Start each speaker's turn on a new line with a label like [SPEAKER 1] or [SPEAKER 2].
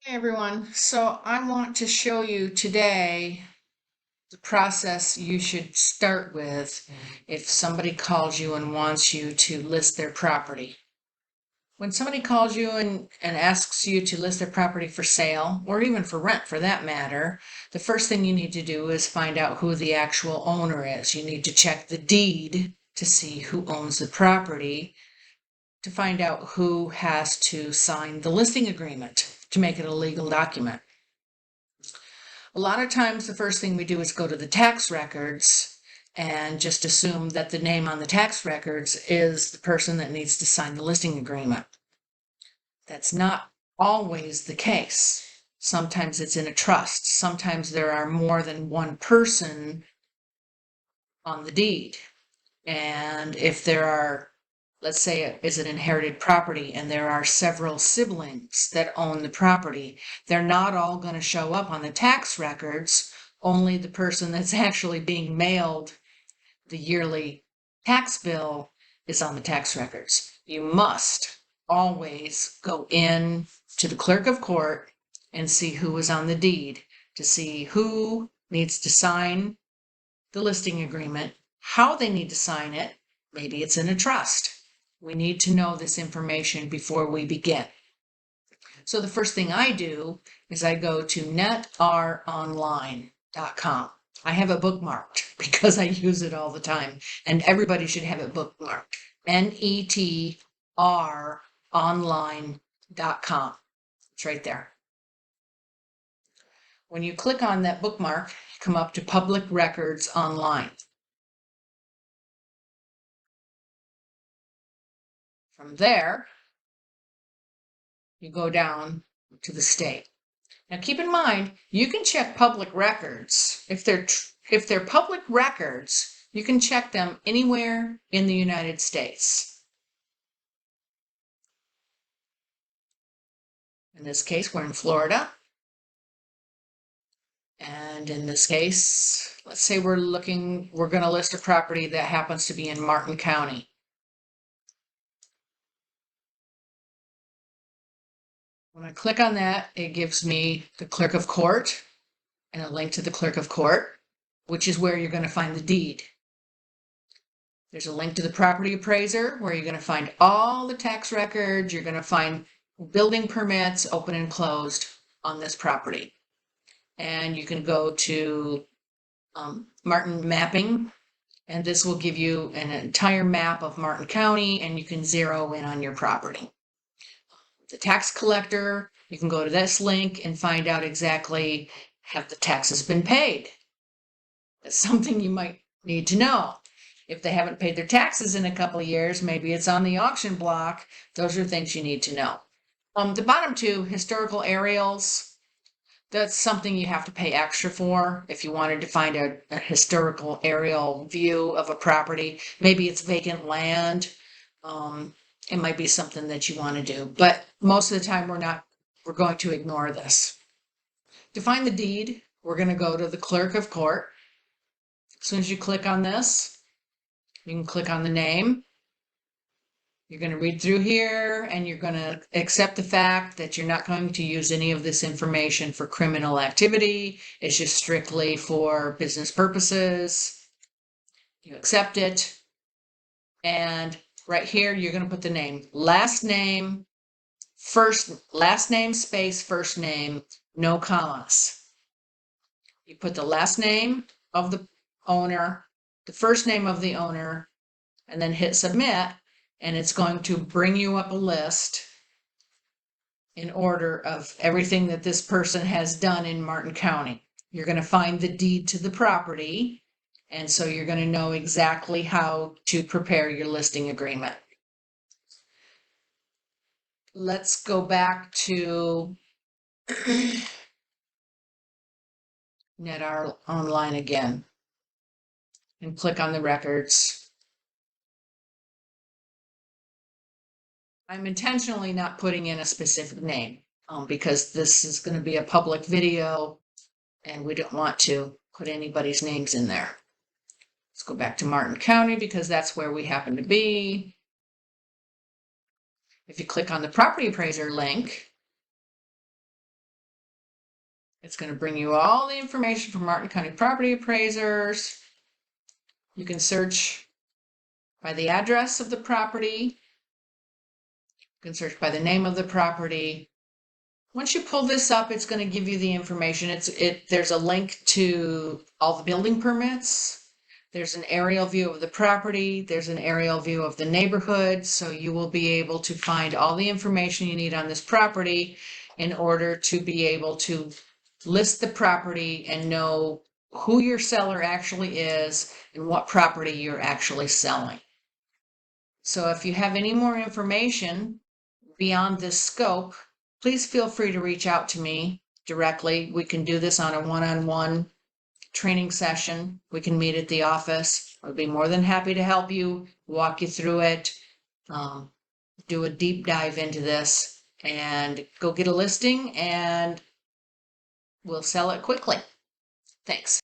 [SPEAKER 1] Hey everyone, so I want to show you today the process you should start with if somebody calls you and wants you to list their property. When somebody calls you and asks you to list their property for sale, or even for rent for that matter, the first thing you need to do is find out who the actual owner is. You need to check the deed to see who owns the property, to find out who has to sign the listing agreement to make it a legal document. A lot of times the first thing we do is go to the tax records and just assume that the name on the tax records is the person that needs to sign the listing agreement. That's not always the case. Sometimes it's in a trust. Sometimes there are more than one person on the deed. And if there are, let's say it is an inherited property and there are several siblings that own the property, they're not all going to show up on the tax records. Only the person that's actually being mailed the yearly tax bill is on the tax records. You must always go in to the clerk of court and see who is on the deed, to see who needs to sign the listing agreement, how they need to sign it. Maybe it's in a trust. We need to know this information before we begin. So the first thing I do is I go to netaronline.com. I have it bookmarked because I use it all the time, and everybody should have it bookmarked. NETRonline.com. It's right there. When you click on that bookmark, you come up to Public Records Online. From there, you go down to the state. Now keep in mind, you can check public records. If they're public records, you can check them anywhere in the United States. In this case, we're in Florida. And in this case, let's say we're going to list a property that happens to be in Martin County. When I click on that, it gives me the clerk of court and a link to the clerk of court, which is where you're going to find the deed. There's a link to the property appraiser where you're going to find all the tax records. You're going to find building permits open and closed on this property. And you can go to Martin Mapping, and this will give you an entire map of Martin County, and you can zero in on your property. The tax collector, you can go to this link and find out exactly, have the taxes been paid? That's something you might need to know. If they haven't paid their taxes in a couple of years, maybe it's on the auction block. Those are things you need to know. The bottom two, historical aerials, that's something you have to pay extra for if you wanted to find a historical aerial view of a property. Maybe it's vacant land. It might be something that you want to do, but most of the time we're going to ignore this. To find the deed, we're going to go to the clerk of court. As soon as you click on this, you can click on the name. You're going to read through here and you're going to accept the fact that you're not going to use any of this information for criminal activity. It's just strictly for business purposes. You accept it. And right here, you're going to put the name, last name space first name, no commas. You put the last name of the owner, the first name of the owner, and then hit submit, and it's going to bring you up a list in order of everything that this person has done in Martin County. You're going to find the deed to the property, and so you're going to know exactly how to prepare your listing agreement. Let's go back to NetR Online again and click on the records. I'm intentionally not putting in a specific name because this is going to be a public video and we don't want to put anybody's names in there. Let's go back to Martin County because that's where we happen to be. If you click on the property appraiser link, It's going to bring you all the information from Martin County property appraisers. You can search by the address of the property. You can search by the name of the property. Once you pull this up, it's going to give you the information. There's a link to all the building permits. There's an aerial view of the property. There's an aerial view of the neighborhood. So you will be able to find all the information you need on this property in order to be able to list the property and know who your seller actually is and what property you're actually selling. So if you have any more information beyond this scope, please feel free to reach out to me directly. We can do this on a one-on-one training session. We can meet at the office. I'd be more than happy to help you, walk you through it, do a deep dive into this, and go get a listing, and we'll sell it quickly. Thanks.